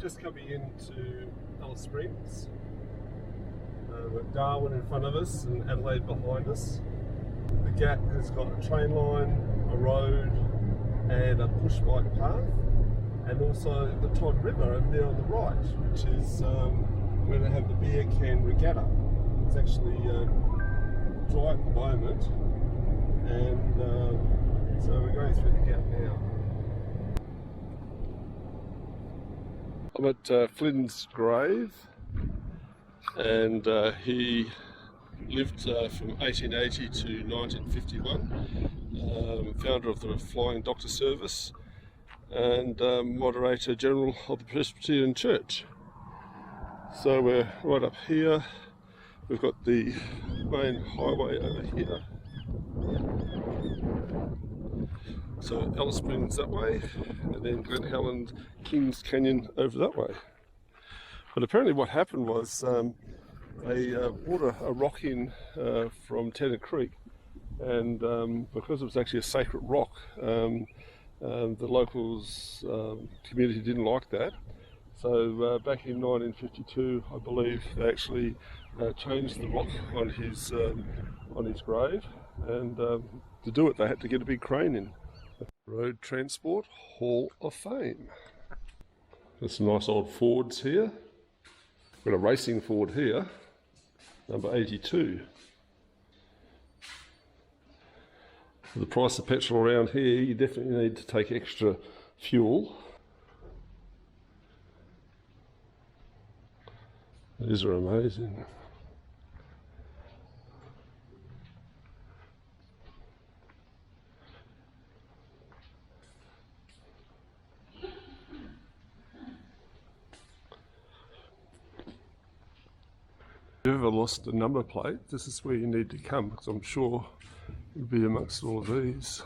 just coming into Alice Springs. We've got Darwin in front of us and Adelaide behind us. The Gap has got a train line, a road and a push bike path, and also the Todd River over there on the right, which is where they have the beer can regatta. It's actually dry at the moment, and so we're going through the Gap now. I'm at Flynn's grave, and he lived from 1880 to 1951, founder of the Flying Doctor Service and moderator general of the Presbyterian Church. So we're right up here. We've got the main highway over here. So Alice Springs that way, and then Glen Helen, Kings Canyon over that way. But apparently what happened was they brought a rock in from Tennant Creek, and because it was actually a sacred rock, the locals community didn't like that. So back in 1952, I believe, they actually changed the rock on his grave, and to do it they had to get a big crane in. Road Transport Hall of Fame. There's some nice old Fords here. We've got a racing Ford here, number 82. For the price of petrol around here, you definitely need to take extra fuel. These are amazing. If you've ever lost a number plate, this is where you need to come, because I'm sure you'll be amongst all of these.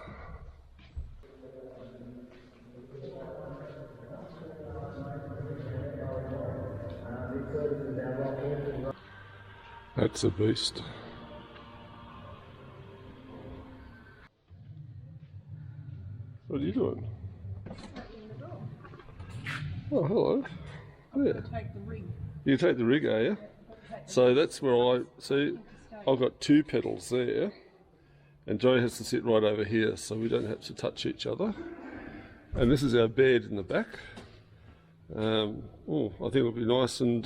That's a beast. What are you doing? Oh, hello. Yeah. Take the rig. You take the rig, are you? So that's where I see. I've got two pedals there, and Joey has to sit right over here, so we don't have to touch each other. And this is our bed in the back. I think it'll be nice and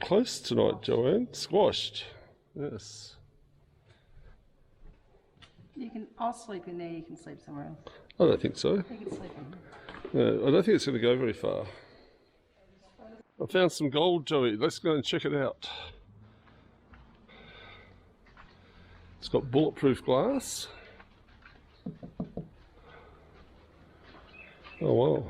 close tonight, Joanne. Squashed, yes. I'll sleep in there. You can sleep somewhere else. I don't think so. You can sleep in. I don't think it's going to go very far. I found some gold, Joey. Let's go and check it out. It's got bulletproof glass. Oh wow.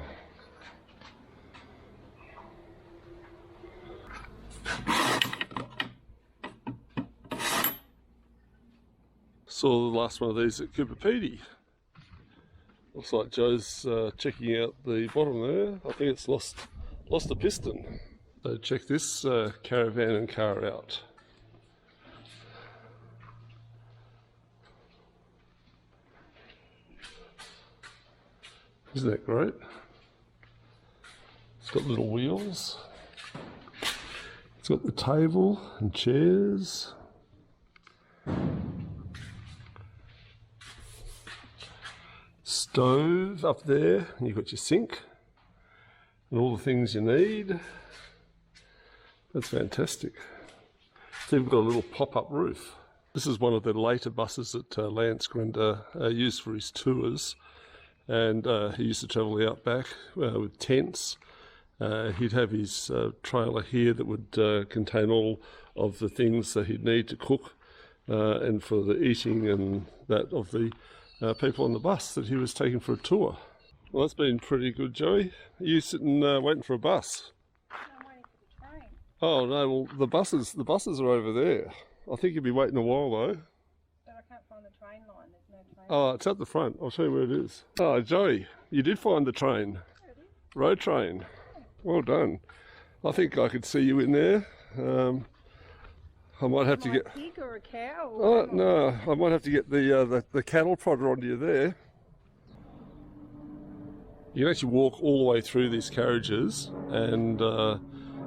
Saw the last one of these at Cooper Pedy. Looks like Joe's checking out the bottom there. I think it's lost a piston. So check this caravan and car out. Isn't that great? It's got little wheels. It's got the table and chairs. Stove up there, and you've got your sink and all the things you need. That's fantastic. So you've got a little pop-up roof. This is one of the later buses that Lance Grinder used for his tours, and he used to travel the outback with tents. He'd have his trailer here that would contain all of the things that he'd need to cook and for the eating and that of the people on the bus that he was taking for a tour. Well, that's been pretty good, Joey. Are you sitting waiting for a bus? I'm waiting for the train. Oh no, well the buses are over there. I think you'll be waiting a while though. But I can't find the train line. There's no train. Oh, it's at the front. I'll show you where it is. Oh, Joey, you did find the train. There it is. Road train. Well done. I think I could see you in there. I might have to get. A pig or a cow? Oh no, I might have to get the cattle prodder onto you there. You can actually walk all the way through these carriages, and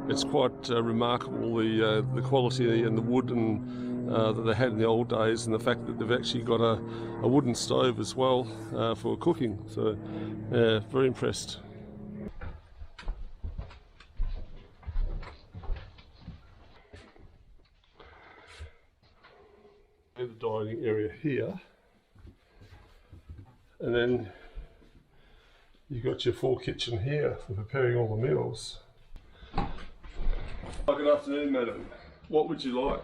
it's quite remarkable the quality and the wood that they had in the old days, and the fact that they've actually got a wooden stove as well for cooking. So, very impressed. The dining area here, and then you've got your full kitchen here for preparing all the meals. Good afternoon, madam. What would you like?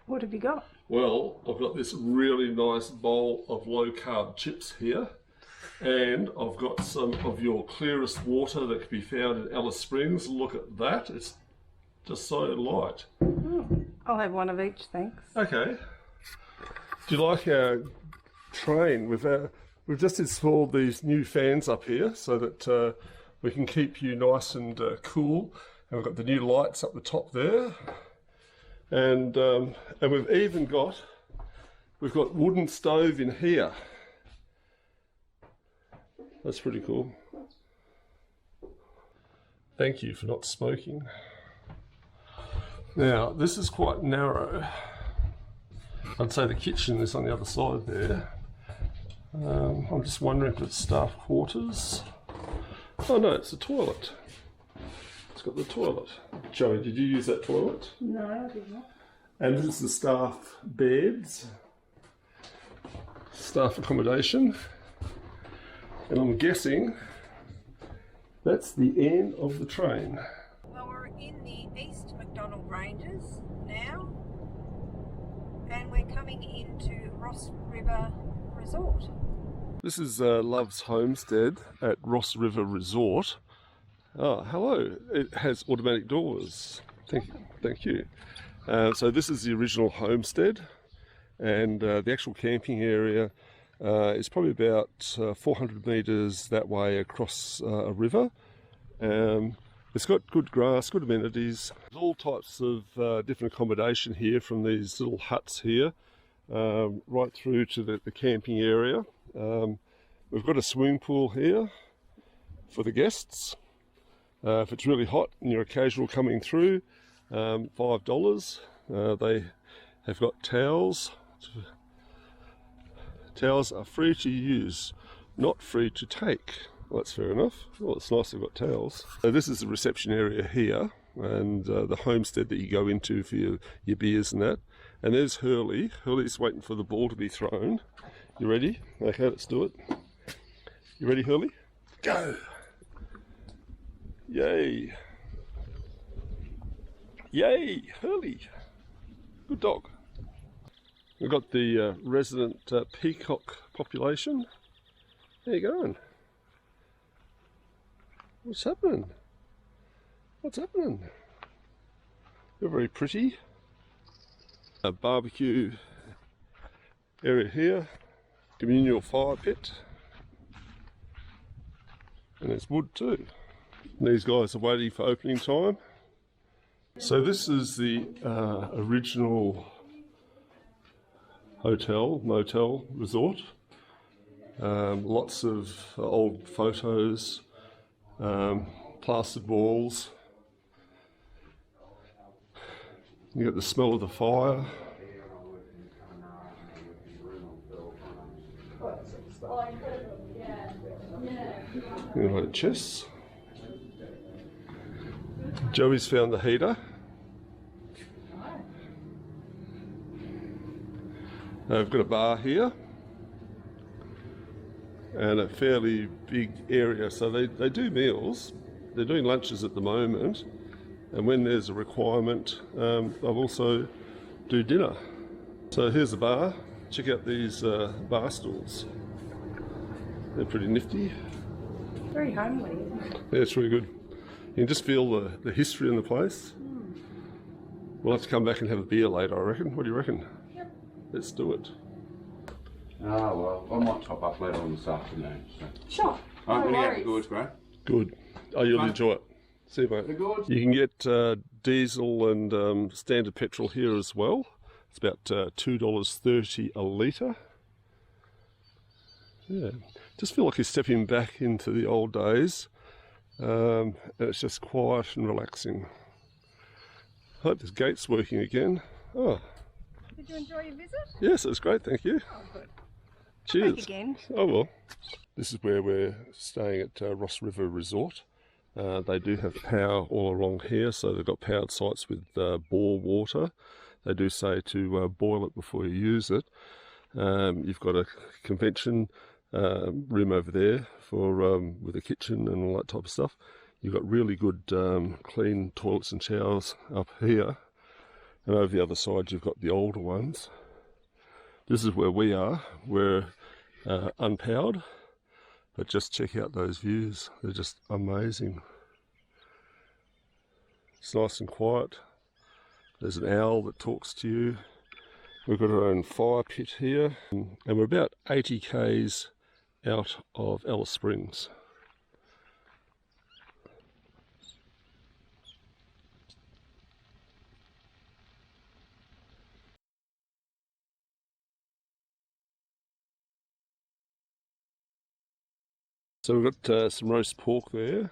What have you got? Well, I've got this really nice bowl of low-carb chips here, and I've got some of your clearest water that can be found in Alice Springs. Look at that, it's just so light. I'll have one of each, thanks. Okay. Do you like our train? We've just installed these new fans up here so that we can keep you nice and cool. And we've got the new lights up the top there, and we've even got wooden stove in here. That's pretty cool. Thank you for not smoking. Now this is quite narrow. I'd say the kitchen is on the other side there. I'm just wondering if it's staff quarters. Oh no, it's the toilet. It's got the toilet. Joey, did you use that toilet? No, I did not. And this is the staff beds, staff accommodation. And I'm guessing that's the end of the train. Well, we're in the East McDonald Ranges now, and we're coming into Ross River Resort. This is Love's Homestead at Ross River Resort. Oh, hello. It has automatic doors. Thank you. So this is the original homestead, and the actual camping area is probably about 400 metres that way across a river. It's got good grass, good amenities. There's all types of different accommodation here, from these little huts here right through to the camping area. We've got a swimming pool here for the guests. If it's really hot and you're a casual coming through, $5. They have got towels. Towels are free to use, not free to take. Well, that's fair enough. Well, it's nice they've got towels. So this is the reception area here, and the homestead that you go into for your beers and that. And there's Hurley. Hurley's waiting for the ball to be thrown. You ready? Okay, let's do it. You ready, Hurley? Go! Yay! Yay, Hurley! Good dog. We've got the resident peacock population. How you going? What's happening? What's happening? You're very pretty. A barbecue area here. Communal fire pit. And there's wood too. These guys are waiting for opening time. So this is the original hotel, motel, resort. Lots of old photos, plastered walls. You get the smell of the fire. You know, chests. Joey's found the heater. We've got a bar here and a fairly big area, so they do meals. They're doing lunches at the moment, and when there's a requirement, they'll also do dinner. So here's the bar. Check out these bar stools. They're pretty nifty. Very homely, isn't it? Yeah, it's really good. You can just feel the history in the place. We'll have to come back and have a beer later, I reckon. What do you reckon? Yep. Let's do it. Oh, well, I might top up later on this afternoon. So. Sure. I'm No going to get worries. the goods, bro. Good. Oh, you'll Fun. enjoy it. See you, mate. The goods? You can get diesel and standard petrol here as well. It's about $2.30 a litre. Yeah, just feel like you're stepping back into the old days, and it's just quiet and relaxing. I hope this gate's working again. Oh, Did you enjoy your visit? yes, it was great, thank you. Oh, good. Cheers. Back again. Oh well. This is where we're staying at Ross River Resort. They do have power all along here, so they've got powered sites with bore water. They do say to boil it before you use it. You've got a convention room over there for with a kitchen and all that type of stuff. You've got really good clean toilets and showers up here, and over the other side you've got the older ones. This is where we are. We're unpowered, but just check out those views. They're just amazing. It's nice and quiet. There's an owl that talks to you. We've got our own fire pit here, and we're about 80 k's out of Alice Springs. So we've got some roast pork there.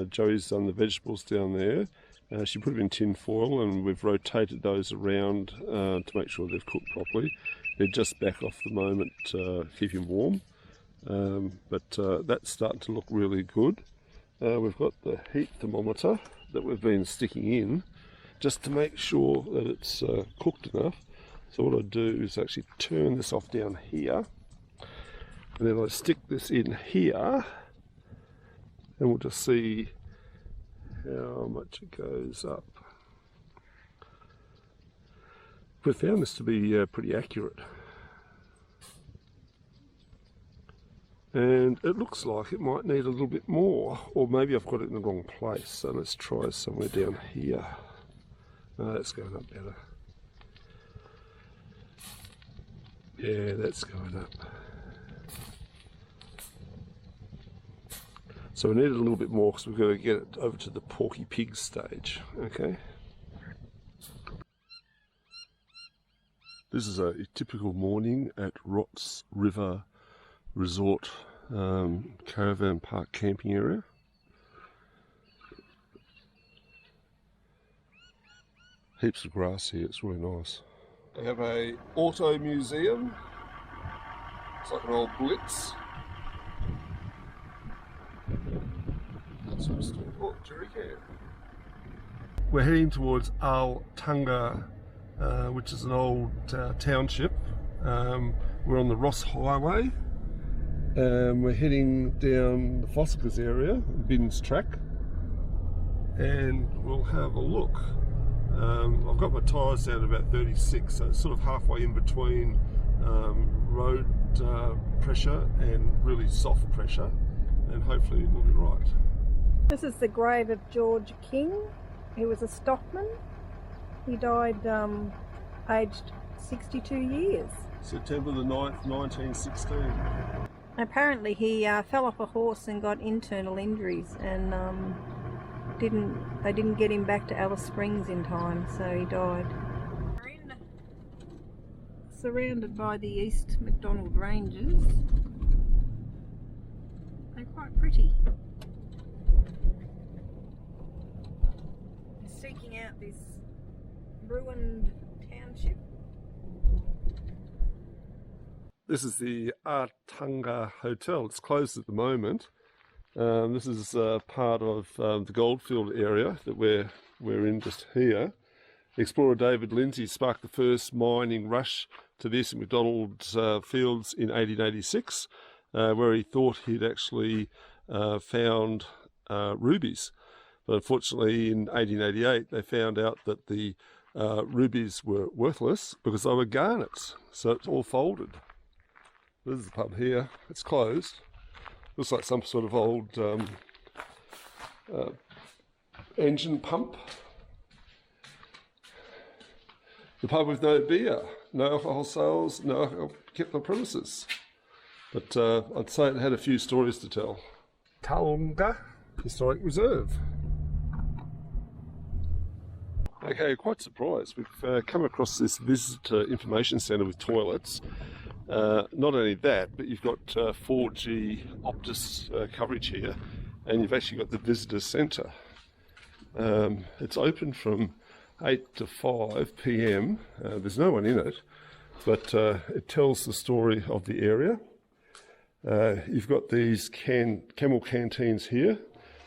Joey's done the vegetables down there. She put them in tin foil, and we've rotated those around to make sure they've cooked properly. They're just back off the moment, keeping warm. But that's starting to look really good. We've got the heat thermometer that we've been sticking in just to make sure that it's cooked enough. So what I do is actually turn this off down here, and then I stick this in here, and we'll just see how much it goes up. We found this to be pretty accurate, and it looks like it might need a little bit more, or maybe I've got it in the wrong place. So let's try somewhere down here. No, that's going up better. Yeah, that's going up. So we need it a little bit more because we've got to get it over to the porky pig stage. Okay. This is a typical morning at Ross River Resort caravan park camping area. Heaps of grass here, it's really nice. They have a auto museum. It's like an old Blitz. Oh, jerry can. We're heading towards Al Tunga, which is an old township. We're on the Ross Highway. We're heading down the Fossicas area, Binns Track, and we'll have a look. I've got my tyres down to about 36, so it's sort of halfway in between road pressure and really soft pressure, and hopefully we'll be right. This is the grave of George King. He was a stockman. He died aged 62 years. September the 9th, 1916. Apparently he fell off a horse and got internal injuries, and they didn't get him back to Alice Springs in time, so he died. We're surrounded by the East McDonald Ranges. They're quite pretty. Seeking out this ruined township. This is the Artunga Hotel. It's closed at the moment. This is part of the Goldfield area that we're in just here. Explorer David Lindsay sparked the first mining rush to the Eastern McDonald's fields in 1886, where he thought he'd actually found rubies. But unfortunately in 1888 they found out that the rubies were worthless because they were garnets, so it's all folded. This is the pub here. It's closed. Looks like some sort of old engine pump. The pub with no beer, no alcohol sales, no alcohol kept on premises. But I'd say it had a few stories to tell. Taonga Historic Reserve. Okay, quite surprised. We've come across this visitor information centre with toilets. Not only that, but you've got 4G Optus coverage here, and you've actually got the visitor centre. It's open from 8 to 5 p.m. There's no one in it, but it tells the story of the area. You've got these camel canteens here.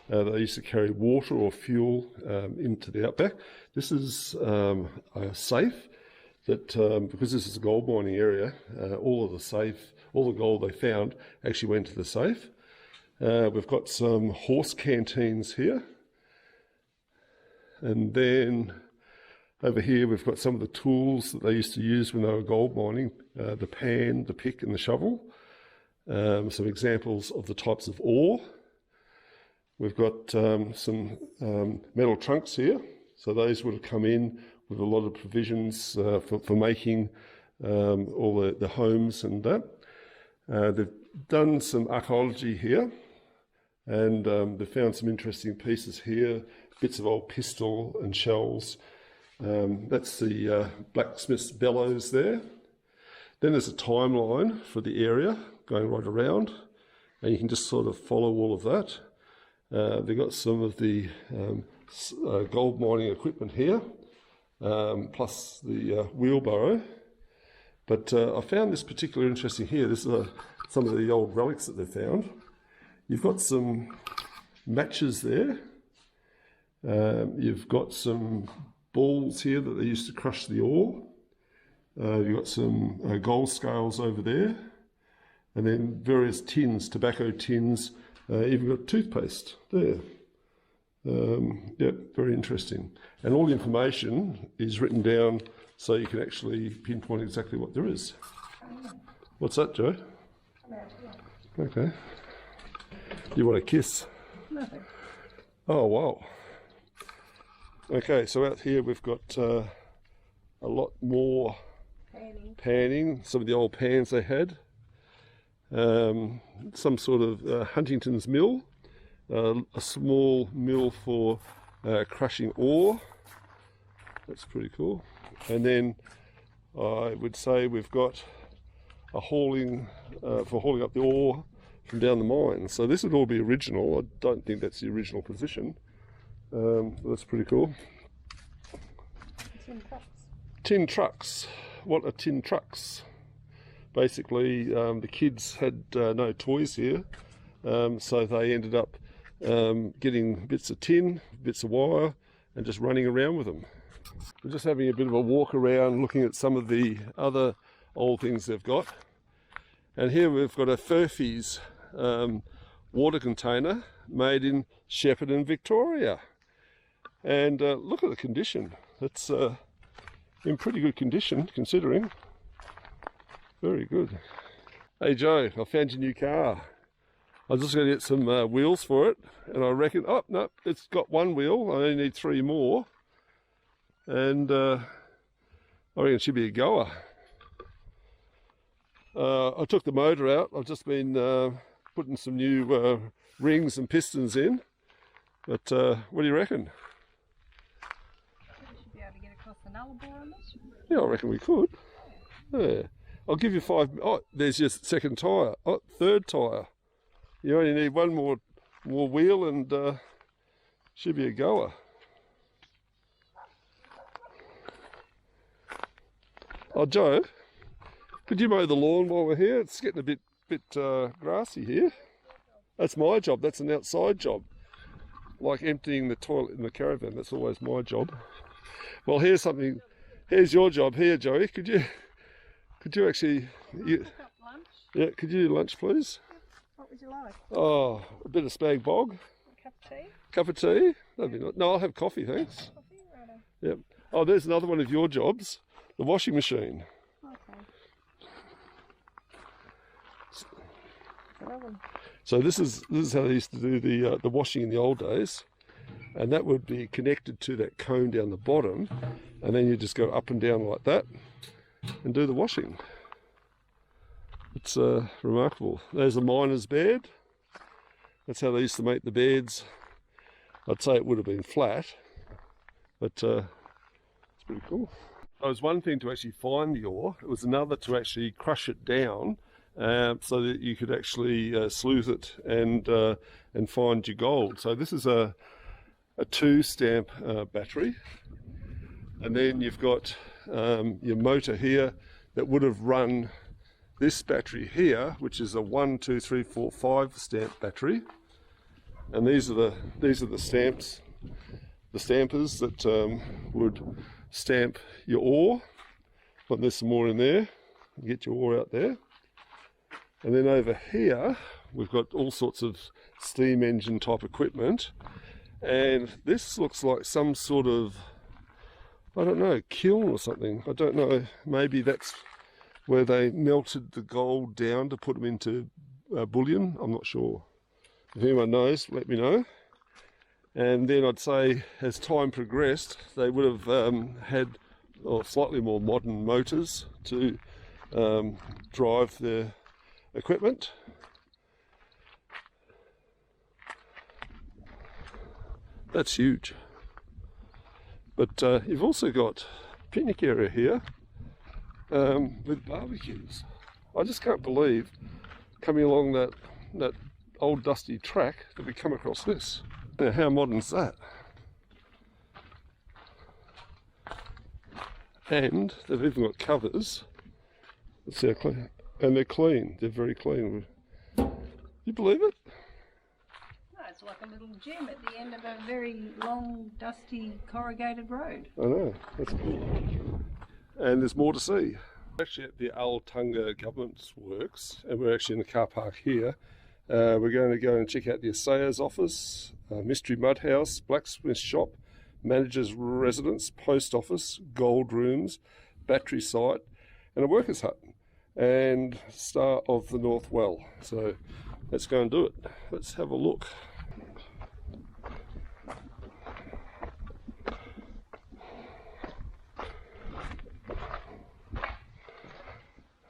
They used to carry water or fuel into the outback. This is a safe that, because this is a gold mining area, all the gold they found actually went to the safe. We've got some horse canteens here. And then over here we've got some of the tools that they used to use when they were gold mining, the pan, the pick and the shovel. Some examples of the types of ore. We've got some metal trunks here, so those would have come in with a lot of provisions for making all the homes and that. They've done some archaeology here, and they've found some interesting pieces here, bits of old pistol and shells. That's the blacksmith's bellows there. Then there's a timeline for the area going right around, and you can just sort of follow all of that. They've got some of the gold mining equipment here, plus the wheelbarrow. But I found this particularly interesting here. This is some of the old relics that they found. You've got some matches there. You've got some balls here that they used to crush the ore. You've got some gold scales over there. And then various tins, tobacco tins. Even got toothpaste there. Yep, very interesting. And all the information is written down so you can actually pinpoint exactly what there is. What's that, Joe? Okay. You want a kiss? Nothing. Oh, wow. Okay, so out here we've got a lot more panning, some of the old pans they had. Some sort of Huntington's mill, a small mill for crushing ore. That's pretty cool. And then I would say we've got a hauling for hauling up the ore from down the mine. So this would all be original. I don't think that's the original position. That's pretty cool. Tin trucks. Tin trucks. What are tin trucks? Basically, the kids had no toys here, so they ended up getting bits of tin, bits of wire, and just running around with them. We're just having a bit of a walk around, looking at some of the other old things they've got. And here we've got a Furphy's water container made in Shepparton, Victoria. And look at the condition. It's in pretty good condition, considering. Very good. Hey Joe, I found your new car. I was just going to get some wheels for it, and I reckon, oh no, it's got one wheel. I only need 3 more, and I reckon it should be a goer. I took the motor out. I've just been putting some new rings and pistons in, but what do you reckon? We should be able to get across the Nullarbor on this. Yeah, I reckon we could. Yeah. I'll give you 5. Oh, there's your second tyre. Oh, third tyre. You only need one more wheel, and should be a goer. Oh, Joe, could you mow the lawn while we're here? It's getting a bit grassy here. That's my job. That's an outside job. Like emptying the toilet in the caravan. That's always my job. Well, here's something. Here's your job here, Joey. Could you actually... Lunch? Yeah, could you do lunch, please? What would you like? Oh, a bit of spag bog. A cup of tea? Cup of tea? That'd be nice. No, I'll have coffee, thanks. Coffee? Righto. Yep. Oh, there's another one of your jobs. The washing machine. Okay. So this is how they used to do the washing in the old days. And that would be connected to that cone down the bottom. And then you just go up and down like that and do the washing. It's remarkable. There's a miner's bed. That's how they used to make the beds. I'd say it would have been flat, but it's pretty cool. It was one thing to actually find the ore, it was another to actually crush it down so that you could actually sleuth it and find your gold. So this is a 2-stamp battery, and then you've got your motor here that would have run this battery here, which is a 1, 2, 3, 4, 5 stamp battery, and these are the stamps, the stampers that would stamp your ore. But there's some more in there. Get your ore out there. And then over here, we've got all sorts of steam engine type equipment. And this looks like some sort of, I don't know, kiln or something. I don't know, maybe that's where they melted the gold down to put them into bullion. I'm not sure. If anyone knows, let me know. And then I'd say as time progressed, they would have had slightly more modern motors to drive their equipment. That's huge. But you've also got a picnic area here with barbecues. I just can't believe coming along that old dusty track that we come across this. Now, how modern is that? And they've even got covers. Let's see how clean. And they're clean. They're very clean. You believe it? No, it's like a little gym at the end of a very long, dusty, corrugated road. I know. That's cool. And there's more to see. We're actually at the Altunga Government's Works, and we're actually in the car park here. We're going to go and check out the assayer's office, mystery mud house, blacksmith shop, manager's residence, post office, gold rooms, battery site, and a worker's hut, and Star of the North Well. So let's go and do it. Let's have a look.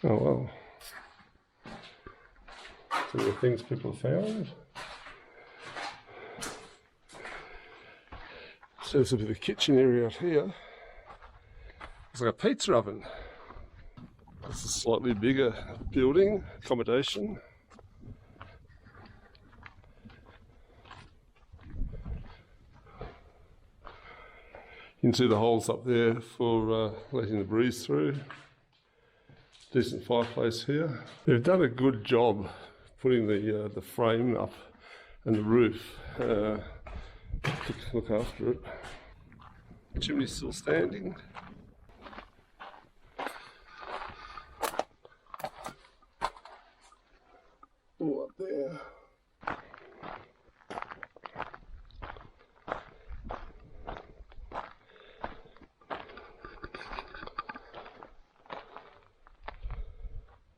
Oh well. Some of the things people have found. So there's a bit of a kitchen area out here. It's like a pizza oven. This is a slightly bigger building, accommodation. You can see the holes up there for letting the breeze through. Decent fireplace here. They've done a good job putting the frame up and the roof to look after it. Chimney's still standing. All up there.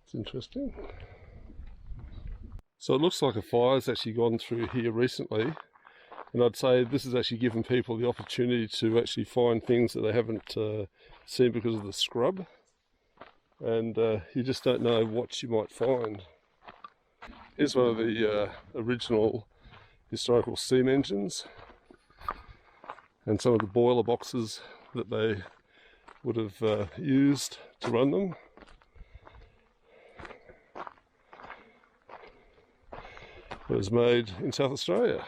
It's interesting. So it looks like a fire's actually gone through here recently, and I'd say this has actually given people the opportunity to actually find things that they haven't seen because of the scrub, and you just don't know what you might find. Here's one of the original historical steam engines and some of the boiler boxes that they would have used to run them. It was made in South Australia.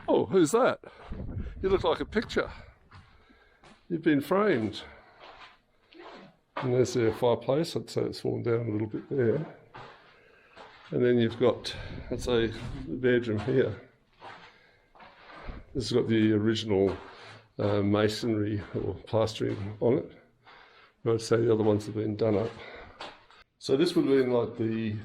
Oh, who's that? You look like a picture. You've been framed. And there's their fireplace. I'd say it's fallen down a little bit there. And then you've got, I'd say, the bedroom here. This has got the original masonry or plastering on it. I'd say the other ones have been done up. So this would have been like the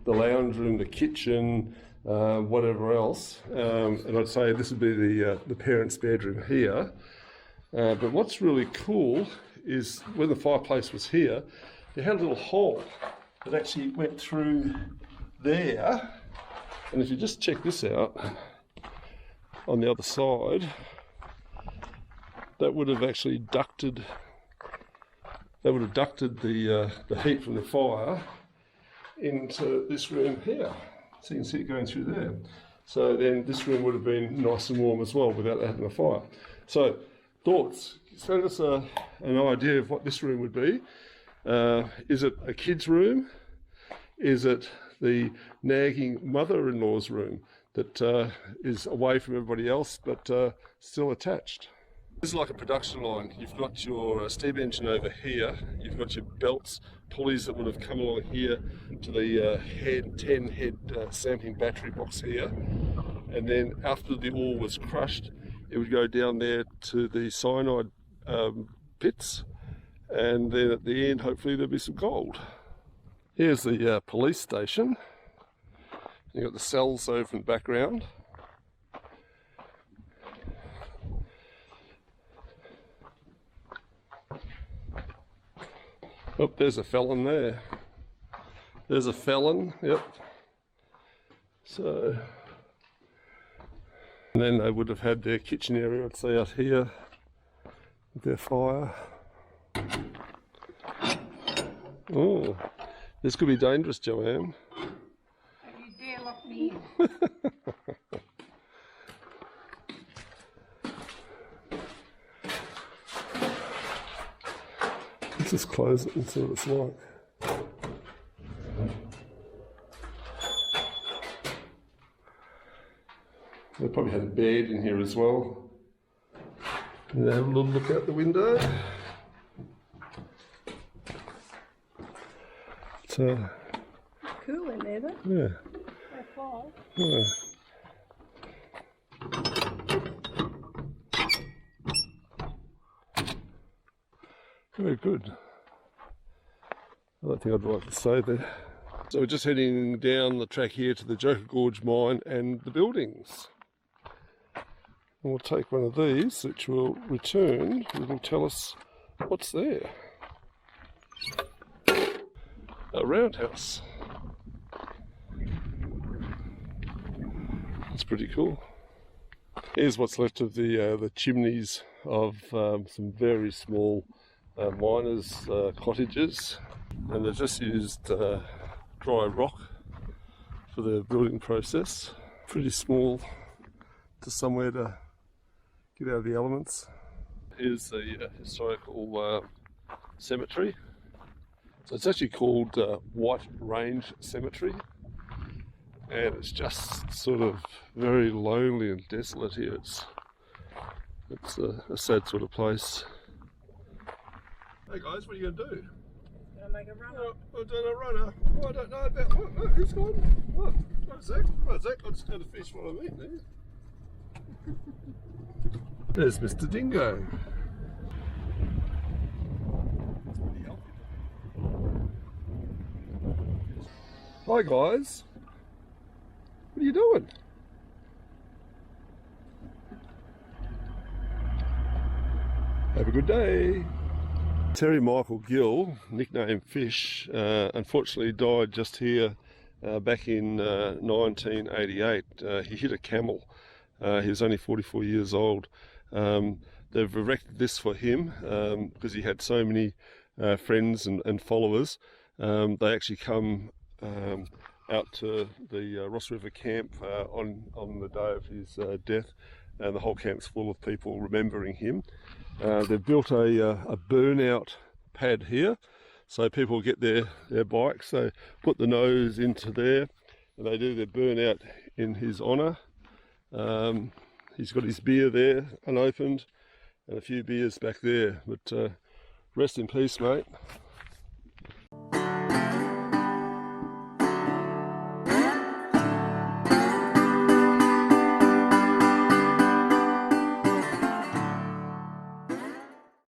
lounge room, the kitchen, whatever else. And I'd say this would be the parents' bedroom here. But what's really cool is when the fireplace was here, they had a little hole that actually went through there. And if you just check this out, on the other side, that would have actually ducted. They would have ducted the heat from the fire into this room here. So you can see it going through there. So then this room would have been nice and warm as well without having a fire. So, thoughts? Send us an idea of what this room would be. Is it a kid's room? Is it the nagging mother-in-law's room that is away from everybody else but still attached? This is like a production line. You've got your steam engine over here, you've got your belts, pulleys that would have come along here to the 10 head sampling battery box here, and then after the ore was crushed it would go down there to the cyanide pits, and then at the end hopefully there'll be some gold. Here's the police station. You've got the cells over in the background. Oh, there's a felon there. There's a felon, yep. So, and then they would have had their kitchen area, I'd say, out here with their fire. Oh, this could be dangerous, Joanne. Don't you dare lock me in. Let's just close it and see what it's like. They probably had a bed in here as well. And have a little look out the window. It's Cool in there, though. yeah. No flies. Yeah. Very good. I don't think I'd like to stay there. So we're just heading down the track here to the Joker Gorge mine and the buildings. And we'll take one of these, which will return, and will tell us what's there. A roundhouse. That's pretty cool. Here's what's left of the chimneys of some very small miners' cottages, and they've just used dry rock for the building process. Pretty small, just somewhere to get out of the elements. Here's the historical cemetery. So it's actually called White Range Cemetery, and it's just sort of very lonely and desolate here. It's a sad sort of place. Hey guys, what are you going to do? Gonna make a run. Oh, I've done a runner. Oh, I don't know about what. Oh, who's gone? What? What's that? What's that? I'm just going to fish what I'm eating there. There's Mr. Dingo. Hi guys. What are you doing? Have a good day. Terry Michael Gill, nicknamed Fish, unfortunately died just here back in 1988. He hit a camel. He was only 44 years old. They've erected this for him because he had so many friends and followers. They actually come out to the Ross River camp on the day of his death, and the whole camp's full of people remembering him. They've built a burnout pad here, so people get their bikes, they put the nose into there and they do their burnout in his honour. He's got his beer there unopened and a few beers back there, but rest in peace, mate.